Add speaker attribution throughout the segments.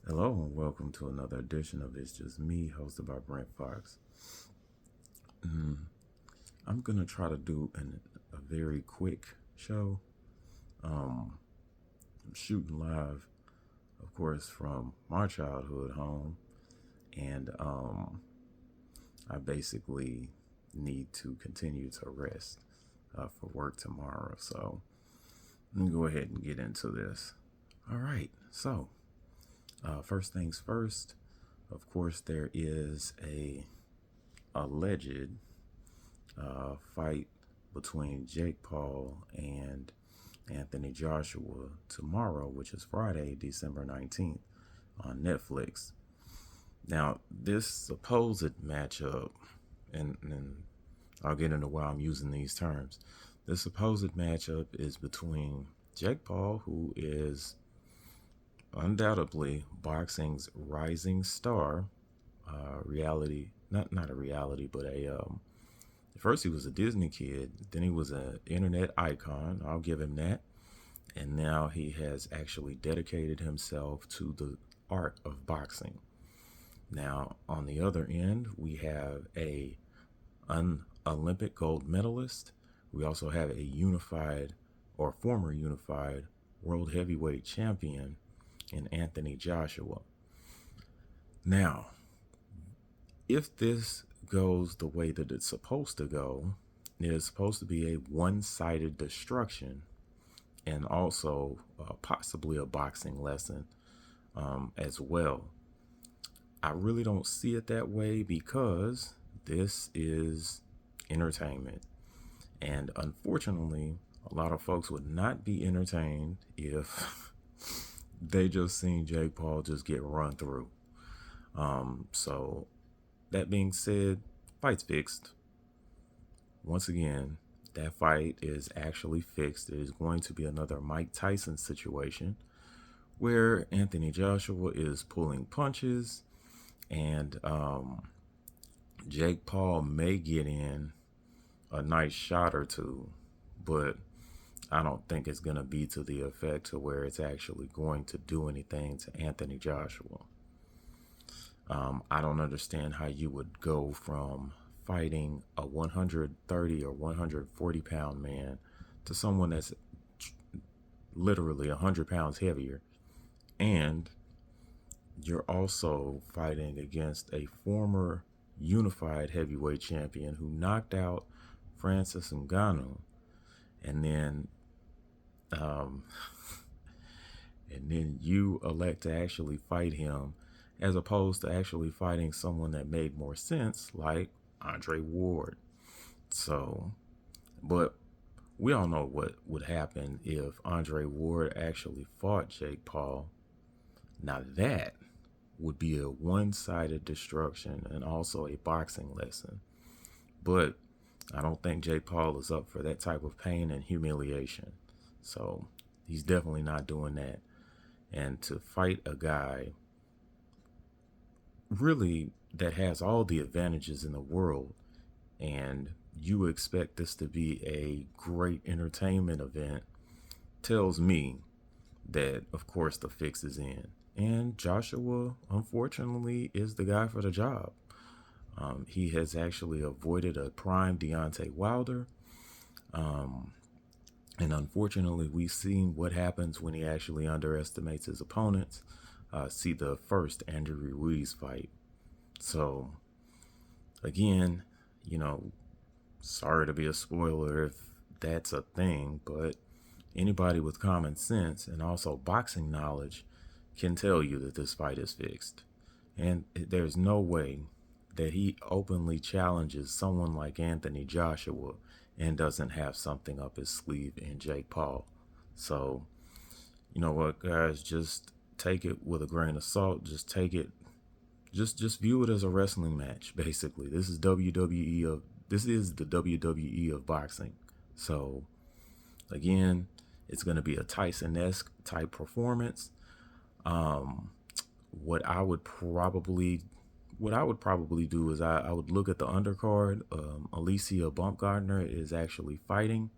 Speaker 1: Hello and welcome to another edition of It's Just Me, hosted by Brent Fox. I'm gonna try to do a very quick show. I'm shooting live, of course, from my childhood home, and I basically need to continue to rest for work tomorrow. So let me go ahead and get into this. All right, so first things first. Of course, there is a alleged fight between Jake Paul and Anthony Joshua tomorrow, which is Friday, December 19th on Netflix. Now, this supposed matchup, and I'll get into why I'm using these terms. This supposed matchup is between Jake Paul, who is undoubtedly boxing's rising star, reality, not a reality, but first he was a Disney kid, then he was an internet icon. I'll give him that. And now he has actually dedicated himself to the art of boxing. Now, on the other end, we have an Olympic gold medalist. We also have a unified or former unified world heavyweight champion in Anthony Joshua. Now, if this goes the way that it's supposed to go, it is supposed to be a one-sided destruction and also possibly a boxing lesson as well. I really don't see it that way because this is entertainment. And unfortunately, a lot of folks would not be entertained if they just seen Jake Paul just get run through. So that being said, fight's fixed. Once again, that fight is actually fixed. It is going to be another Mike Tyson situation where Anthony Joshua is pulling punches and Jake Paul may get in a nice shot or two, but I don't think it's going to be to the effect to where it's actually going to do anything to Anthony Joshua. I don't understand how you would go from fighting a 130 or 140 pound man to someone that's literally 100 pounds heavier. And you're also fighting against a former unified heavyweight champion who knocked out Francis Ngannou. And then, um, and then you elect to actually fight him as opposed to actually fighting someone that made more sense, like Andre Ward. So, but we all know what would happen if Andre Ward actually fought Jake Paul. Now that would be a one-sided destruction and also a boxing lesson. But I don't think Jake Paul is up for that type of pain and humiliation. So he's definitely not doing that. And to fight a guy really that has all the advantages in the world, and you expect this to be a great entertainment event, tells me that, of course, the fix is in. And Joshua, unfortunately, is the guy for the job. He has actually avoided a prime Deontay Wilder. And unfortunately, we've seen what happens when he actually underestimates his opponents. See the first Andrew Ruiz fight. So, again, sorry to be a spoiler if that's a thing, but anybody with common sense and also boxing knowledge can tell you that this fight is fixed. And there's no way that he openly challenges someone like Anthony Joshua and doesn't have something up his sleeve in Jake Paul. So, you know what, guys, just take it with a grain of salt. Just take it, just view it as a wrestling match, basically. This is the WWE of boxing. So, again, it's going to be a Tyson-esque type performance. What I would probably do is I would look at the undercard. Alicia Baumgartner is actually fighting.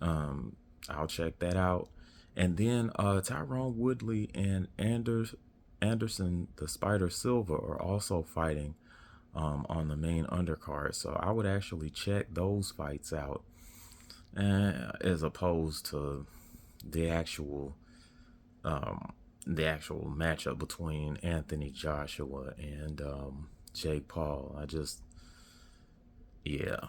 Speaker 1: I'll check that out. And then Tyrone Woodley and Anders Anderson, the Spider Silva are also fighting on the main undercard. So I would actually check those fights out as opposed to the actual the actual matchup between Anthony Joshua and Jake Paul. Yeah,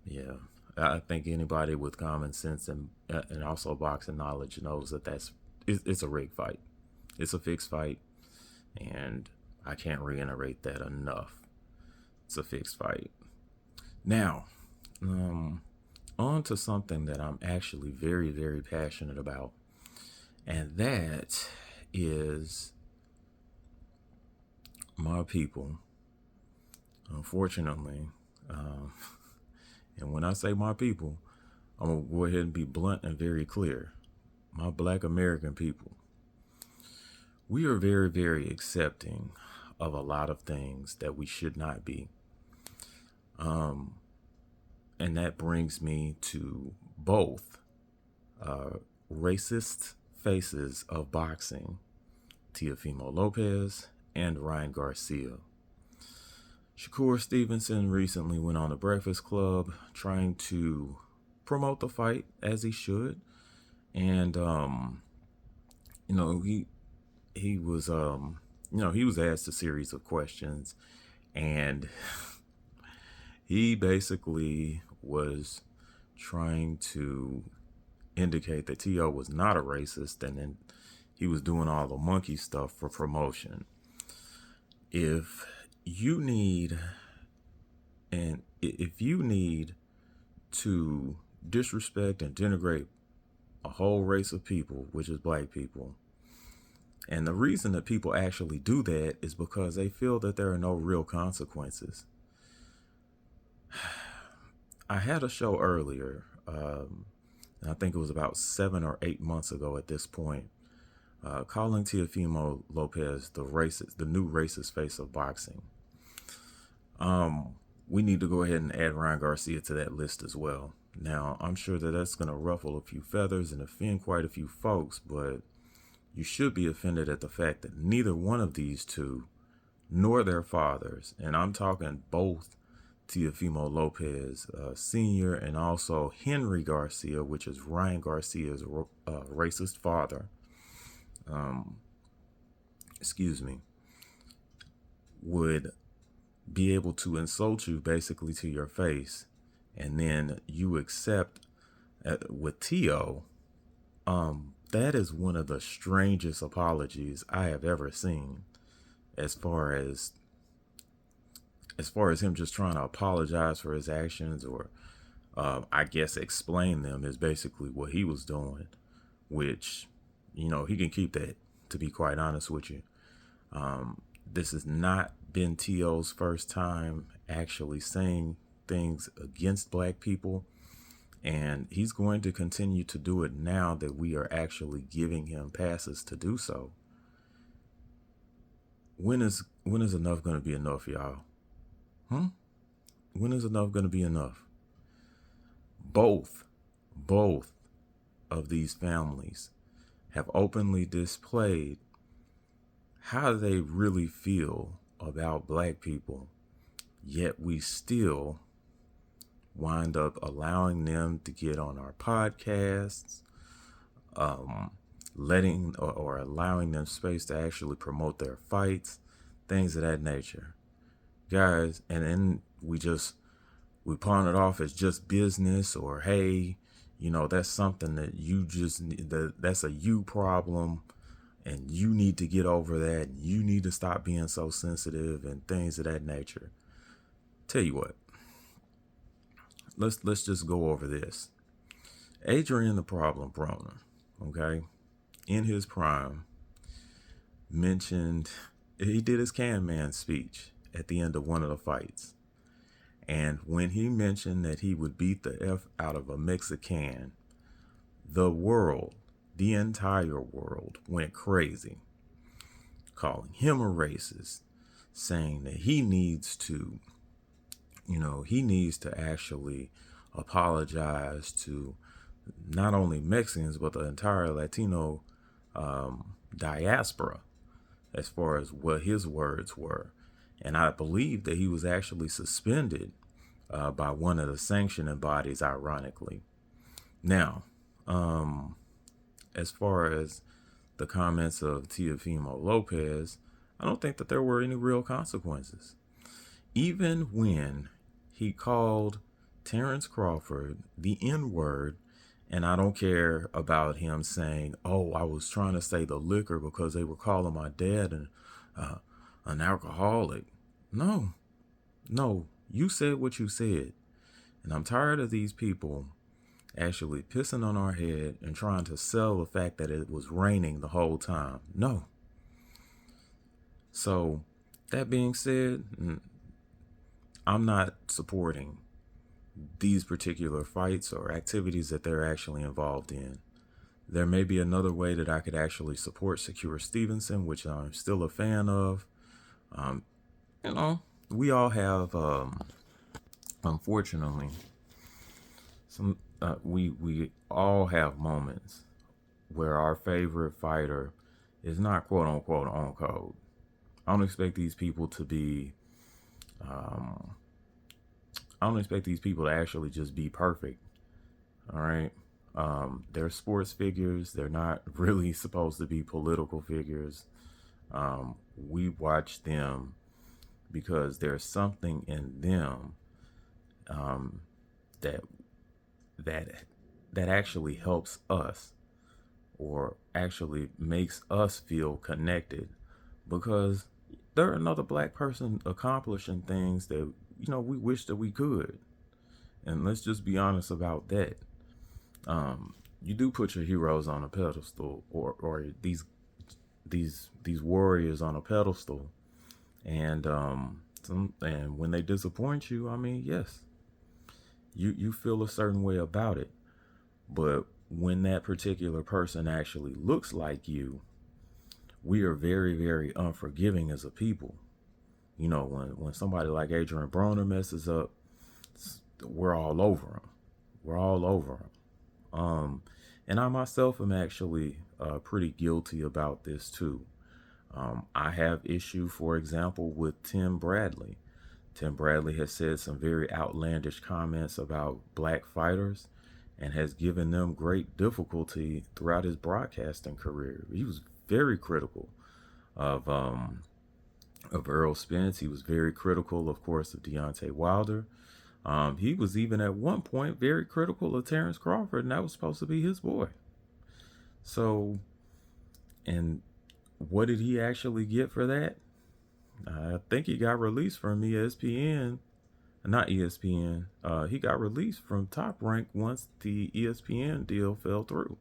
Speaker 1: yeah. I think anybody with common sense and also boxing knowledge knows that it's a rigged fight. It's a fixed fight, and I can't reiterate that enough. It's a fixed fight. Now, on to something that I'm actually very, very passionate about, and that is my people. Unfortunately, um, and when I say my people, I'm going to go ahead and be blunt and very clear. My Black American people, we are very, very accepting of a lot of things that we should not be. And that brings me to both racist faces of boxing, Teofimo Lopez and Ryan Garcia. Shakur Stevenson recently went on the Breakfast Club trying to promote the fight as he should. And, he was, he was asked a series of questions, and he basically was trying to indicate that T.O. was not a racist, and then he was doing all the monkey stuff for promotion. If you need to disrespect and denigrate a whole race of people, which is black people, and the reason that people actually do that is because they feel that there are no real consequences. I had a show earlier, I think it was about 7 or 8 months ago at this point, calling Teofimo Lopez the new racist face of boxing. We need to go ahead and add Ryan Garcia to that list as well. Now, I'm sure that that's going to ruffle a few feathers and offend quite a few folks, but you should be offended at the fact that neither one of these two, nor their fathers, and I'm talking both Teofimo Lopez Sr. and also Henry Garcia, which is Ryan Garcia's racist father, would be able to insult you basically to your face, and then you accept with T.O. That is one of the strangest apologies I have ever seen, as far as him just trying to apologize for his actions, or I guess explain them, is basically what he was doing, which, he can keep that, to be quite honest with you. This has not been T.O.'s first time actually saying things against black people, and he's going to continue to do it now that we are actually giving him passes to do so. When is enough going to be enough, y'all? When is enough going to be enough? Both of these families have openly displayed how they really feel about black people, yet we still wind up allowing them to get on our podcasts, allowing them space to actually promote their fights, things of that nature, guys. And then we pawn it off as just business, or hey, that's something that that's a you problem, and you need to get over that, and you need to stop being so sensitive, and things of that nature. Tell you what, let's just go over this. Adrian the Problem Broner, okay, in his prime, he did his Can Man speech at the end of one of the fights. And when he mentioned that he would beat the F out of a Mexican, the entire world went crazy, calling him a racist, saying that he needs to actually apologize to not only Mexicans, but the entire Latino diaspora, as far as what his words were. And I believe that he was actually suspended by one of the sanctioning bodies, ironically. Now, as far as the comments of Teofimo Lopez, I don't think that there were any real consequences. Even when he called Terence Crawford the N word, and I don't care about him saying, "Oh, I was trying to say the liquor because they were calling my dad an alcoholic." No, no, you said what you said. And I'm tired of these people actually pissing on our head and trying to sell the fact that it was raining the whole time. No. So, that being said, I'm not supporting these particular fights or activities that they're actually involved in. There may be another way that I could actually support Secure Stevenson, which I'm still a fan of. Um, you know, we all have, unfortunately, we all have moments where our favorite fighter is not quote unquote on code. I don't expect these people to be. I don't expect these people to actually just be perfect. All right. They're sports figures. They're not really supposed to be political figures. We watch them because there's something in them that that actually helps us, or actually makes us feel connected, because they're another black person accomplishing things that we wish that we could. And let's just be honest about that. You do put your heroes on a pedestal, or these warriors on a pedestal, and and when they disappoint you, I mean, yes, you feel a certain way about it. But when that particular person actually looks like you, we are very, very unforgiving as a people. When somebody like Adrian Broner messes up, we're all over him. We're all over him. And I myself am actually pretty guilty about this too. I have issue, for example, with Tim Bradley. Tim Bradley has said some very outlandish comments about black fighters and has given them great difficulty throughout his broadcasting career. He was very critical of Earl Spence. He was very critical, of course, of Deontay Wilder. He was even at one point very critical of Terence Crawford, and that was supposed to be his boy. So, and what did he actually get for that? I think he got released from ESPN. Not ESPN. He got released from Top Rank once the ESPN deal fell through.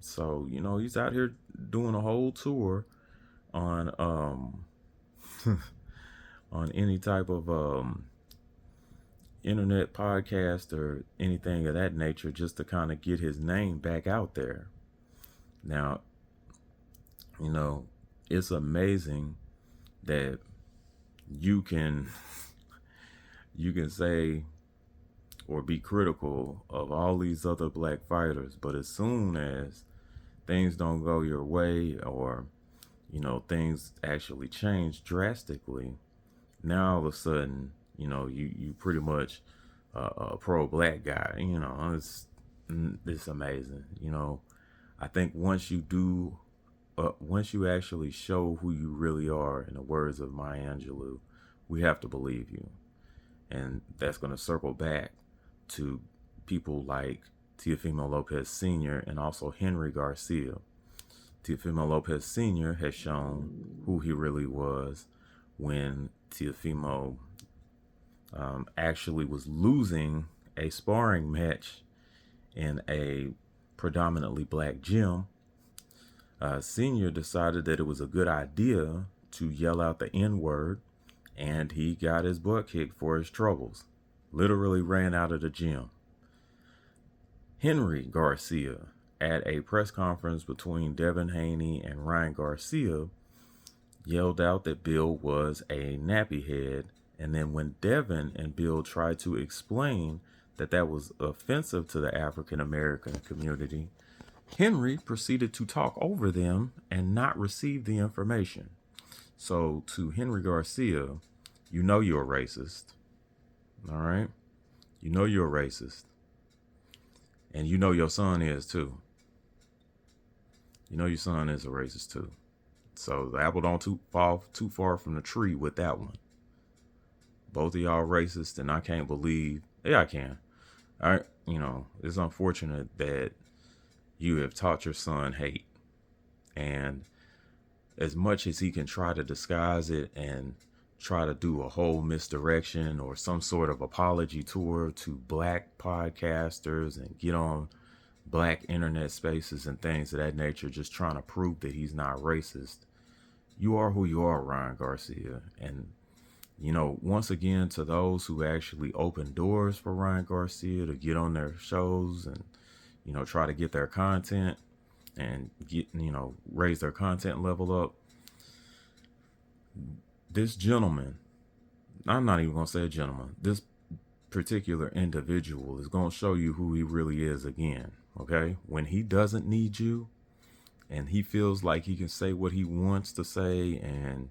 Speaker 1: So, he's out here doing a whole tour on on any type of internet podcast or anything of that nature, just to kind of get his name back out there. Now, it's amazing that you can say or be critical of all these other black fighters, but as soon as things don't go your way, or things actually change drastically, now all of a sudden you pretty much a pro black guy. It's amazing. I think once you actually show who you really are, in the words of Maya Angelou, we have to believe you. And that's going to circle back to people like Teofimo Lopez Sr. and also Henry Garcia. Teofimo Lopez Sr. has shown who he really was when Teofimo actually was losing a sparring match in a predominantly black gym. Senior decided that it was a good idea to yell out the N-word, and he got his butt kicked for his troubles. Literally ran out of the gym. Henry Garcia, at a press conference between Devin Haney and Ryan Garcia, yelled out that Bill was a nappy head, and then when Devin and Bill tried to explain that that was offensive to the African American community, Henry proceeded to talk over them and not receive the information. So, to Henry Garcia, you know you're a racist. All right? You know you're a racist. And you know your son is too. You know your son is a racist too. So the apple don't fall too far from the tree with that one. Both of y'all racist, and I can't believe. Yeah, I can. It's unfortunate that you have taught your son hate, and as much as he can try to disguise it and try to do a whole misdirection or some sort of apology tour to black podcasters and get on black internet spaces and things of that nature, just trying to prove that he's not racist. You are who you are, Ryan Garcia. And, once again, to those who actually open doors for Ryan Garcia to get on their shows and, try to get their content and get, raise their content level up. This gentleman, I'm not even going to say a gentleman, this particular individual is going to show you who he really is again. Okay? When he doesn't need you and he feels like he can say what he wants to say and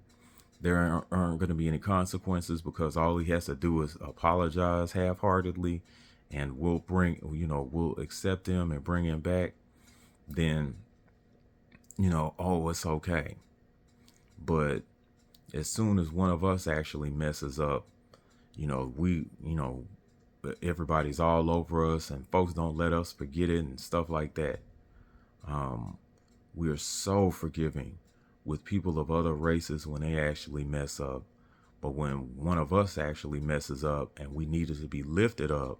Speaker 1: there aren't going to be any consequences because all he has to do is apologize half-heartedly and we'll accept him and bring him back, then, it's okay. But as soon as one of us actually messes up, everybody's all over us and folks don't let us forget it and stuff like that. We are so forgiving with people of other races when they actually mess up. But when one of us actually messes up and we needed to be lifted up,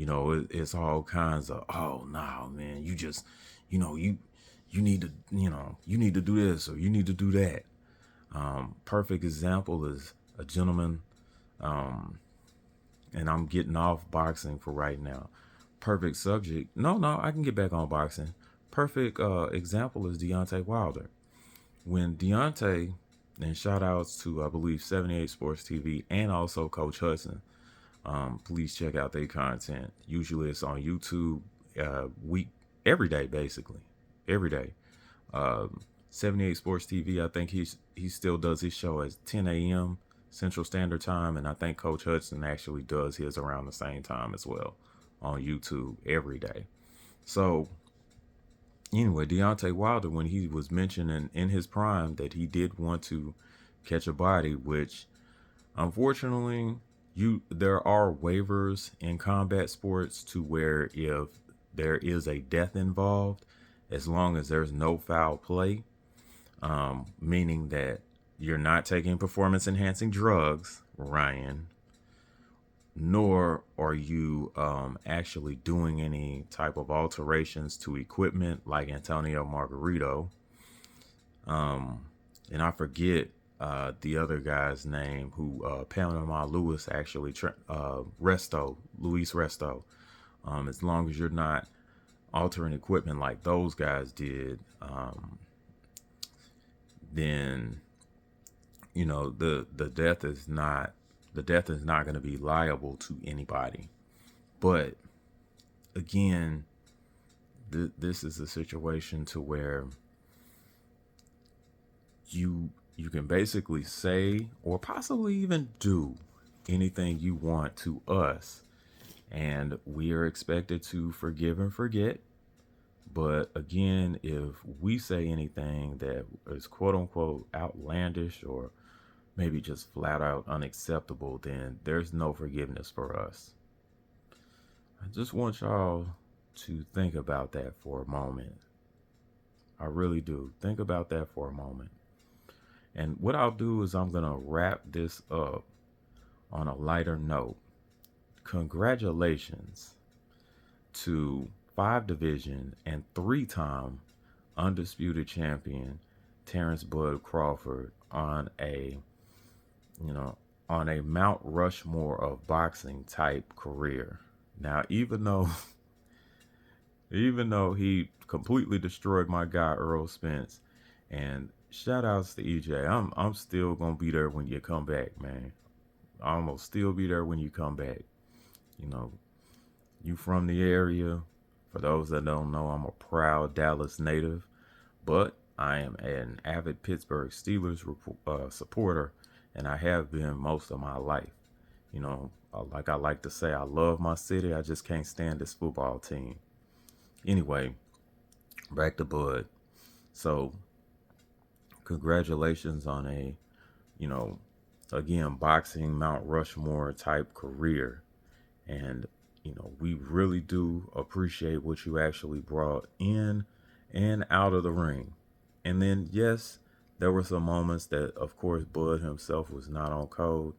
Speaker 1: it's all kinds of, oh, no, man, you just, you need to, you need to do this or you need to do that. Perfect example is a gentleman, and I'm getting off boxing for right now. Perfect subject. No, I can get back on boxing. Perfect example is Deontay Wilder. When Deontay, and shout outs to, I believe, 78 Sports TV and also Coach Hudson. Please check out their content. Usually it's on YouTube every day, basically. Every day. 78 Sports TV, I think he still does his show at 10 a.m. Central Standard Time, and I think Coach Hudson actually does his around the same time as well on YouTube every day. So anyway, Deontay Wilder, when he was mentioning in his prime that he did want to catch a body, which unfortunately there are waivers in combat sports to where if there is a death involved, as long as there's no foul play, meaning that you're not taking performance enhancing drugs, Ryan, nor are you actually doing any type of alterations to equipment like Antonio Margarito. And I forget the other guy's name who Panama Lewis actually, Luis Resto. As long as you're not altering equipment like those guys did, then the death is not going to be liable to anybody. But again, this is a situation to where you can basically say or possibly even do anything you want to us, and we are expected to forgive and forget. But again, if we say anything that is quote unquote outlandish or maybe just flat out unacceptable, then there's no forgiveness for us. I just want y'all to think about that for a moment. I really do. Think about that for a moment. And what I'll do is I'm going to wrap this up on a lighter note. Congratulations to 5-division and 3-time undisputed champion Terence Bud Crawford on a Mount Rushmore of boxing type career. Now, even though he completely destroyed my guy Earl Spence, and shout outs to EJ, I'm still gonna be there when you come back, man. I'm gonna still be there when you come back. You from the area, For those that don't know, I'm a proud Dallas native, but I am an avid Pittsburgh Steelers supporter, and I have been most of my life. Like I like to say, I love my city. I just can't stand this football team. Anyway, back to Bud. So, congratulations on a, you know, again, boxing Mount Rushmore type career. And, we really do appreciate what you actually brought in and out of the ring. And then, yes, there were some moments that, of course, Bud himself was not on code,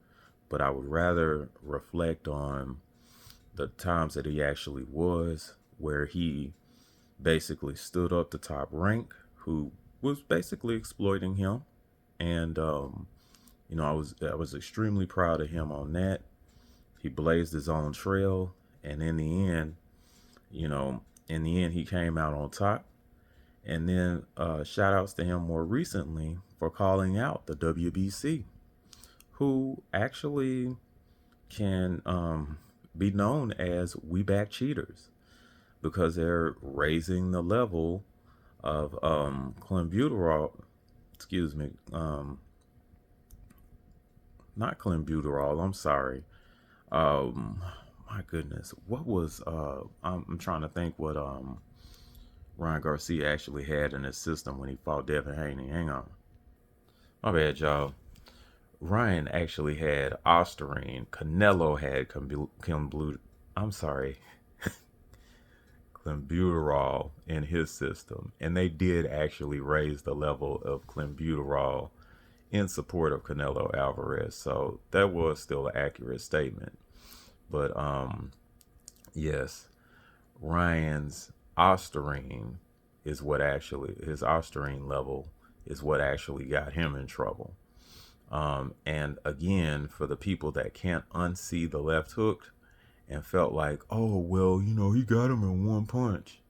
Speaker 1: but I would rather reflect on the times that he actually was, where he basically stood up the top rank, who was basically exploiting him. And, I was extremely proud of him on that. He blazed his own trail, and you know, in the end, he came out on top. And then shout outs to him more recently for calling out the WBC, who actually can be known as We Back Cheaters because they're raising the level of clenbuterol, excuse me, not clenbuterol, I'm sorry. Um, my goodness, what was, I'm trying to think what Ryan Garcia actually had in his system when he fought Devin Haney. Hang on. My bad, y'all. Ryan actually had Osterine. Canelo had I'm sorry, clenbuterol in his system, and they did actually raise the level of clenbuterol in support of Canelo Alvarez. So that was still an accurate statement. But yes, Ryan's Osterine is what actually his Osterine level is what actually got him in trouble. And again, for the people that can't unsee the left hook and felt like, oh, well, he got him in one punch.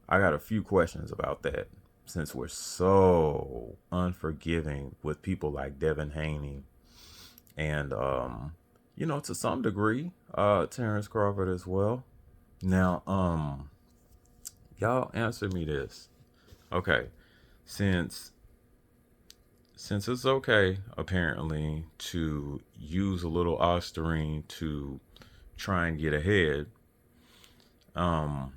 Speaker 1: I got a few questions about that since we're so unforgiving with people like Devin Haney and, to some degree, Terence Crawford as well. Now, y'all answer me this. Okay, since it's okay apparently to use a little Osterine to try and get ahead, um,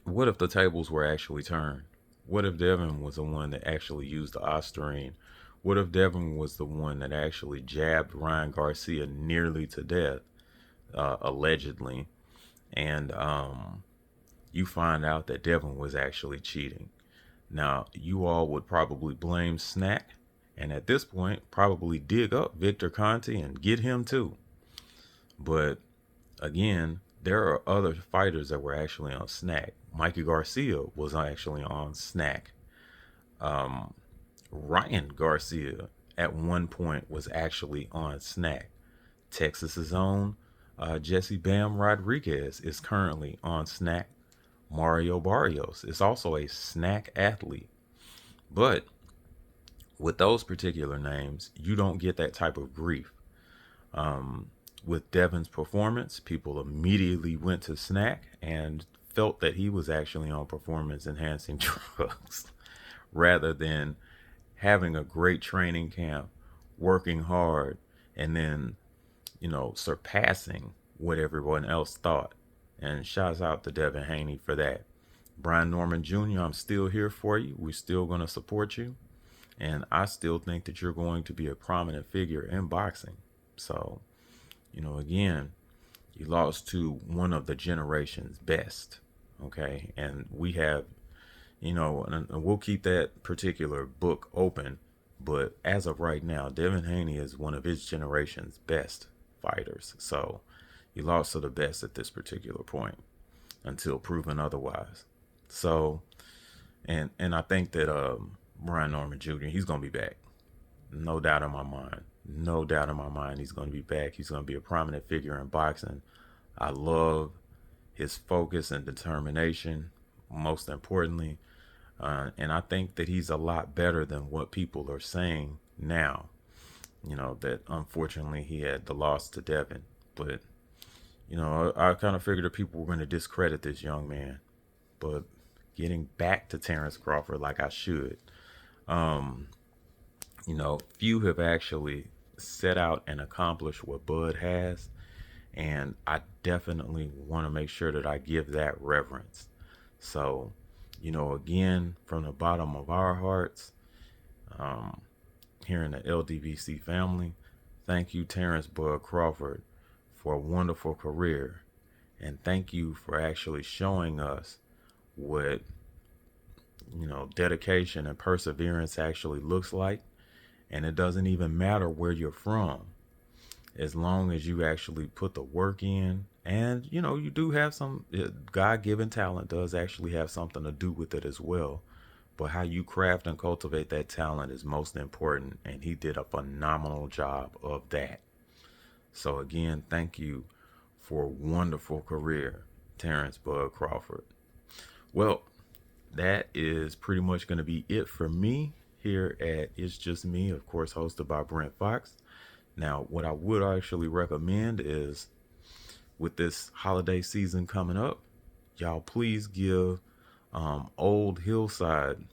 Speaker 1: what if the tables were actually turned? What if Devin was the one that actually used the Osterine? What if Devin was the one that actually jabbed Ryan Garcia nearly to death, allegedly, and you find out that Devin was actually cheating? Now, you all would probably blame Snack, and at this point, probably dig up Victor Conti and get him too. But again, there are other fighters that were actually on Snack. Mikey Garcia was actually on Snack. Um, Ryan Garcia at one point was actually on Snack. Texas's own Jesse Bam Rodriguez is currently on Snack. Mario Barrios is also a Snack athlete. But with those particular names, you don't get that type of grief. Um, with Devin's performance, people immediately went to Snack and felt that he was actually on performance enhancing drugs rather than having a great training camp, working hard, and then, surpassing what everyone else thought. And shouts out to Devin Haney for that. Brian Norman Jr., I'm still here for you. We're still going to support you. And I still think that you're going to be a prominent figure in boxing. So, again, you lost to one of the generation's best. Okay. And we have, and we'll keep that particular book open. But as of right now, Devin Haney is one of his generation's best fighters. So you lost to the best at this particular point until proven otherwise. So, and I think that Brian Norman Jr., he's gonna be back. No doubt in my mind. No doubt in my mind he's gonna be back. He's gonna be a prominent figure in boxing. I love his focus and determination, most importantly. And I think that he's a lot better than what people are saying now. That unfortunately he had the loss to Devin. But, I kind of figured that people were going to discredit this young man, but getting back to Terence Crawford like I should, um, few have actually set out and accomplished what Bud has, and I definitely want to make sure that I give that reverence. So, again, from the bottom of our hearts, um, here in the LDVC family, thank you, Terrence Bud Crawford, for a wonderful career. And thank you for actually showing us what, dedication and perseverance actually looks like. And it doesn't even matter where you're from, as long as you actually put the work in. And, you do have some God given talent, does actually have something to do with it as well. But how you craft and cultivate that talent is most important. And he did a phenomenal job of that. So, again, thank you for a wonderful career, Terrence Bud Crawford. Well, that is pretty much going to be it for me here at It's Just Me, of course, hosted by Brent Fox. Now, what I would actually recommend is, with this holiday season coming up, y'all please give Old Hillside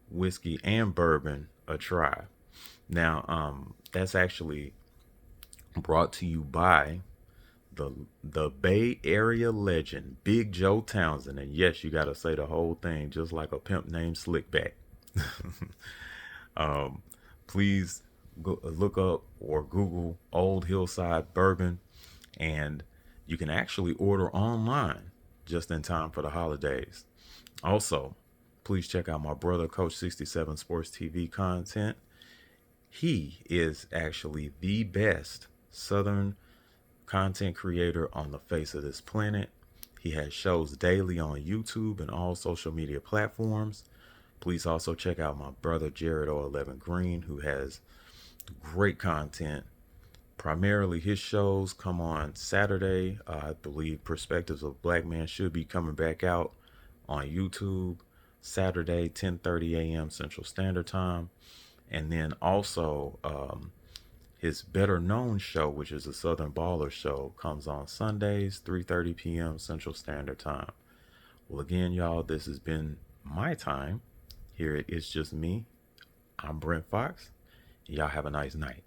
Speaker 1: whiskey and bourbon a try. Now, that's actually brought to you by the the Bay Area legend, Big Joe Townsend. And yes, you got to say the whole thing, just like a pimp named Slickback. um, Please go, look up or Google Old Hillside Bourbon, and you can actually order online just in time for the holidays. Also, please check out my brother, Coach 67 Sports TV content. He is actually the best Southern content creator on the face of this planet. He has shows daily on YouTube and all social media platforms. Please also check out my brother Jared O11 Green, who has great content. Primarily, his shows come on Saturday. I believe Perspectives of Black Man should be coming back out on YouTube Saturday, 10:30 a.m. Central Standard Time. And then also, his better known show, which is the Southern Baller Show, comes on Sundays, 3:30 p.m. Central Standard Time. Well, again, y'all, this has been my time here at It's Just Me. I'm Brent Fox. Y'all have a nice night.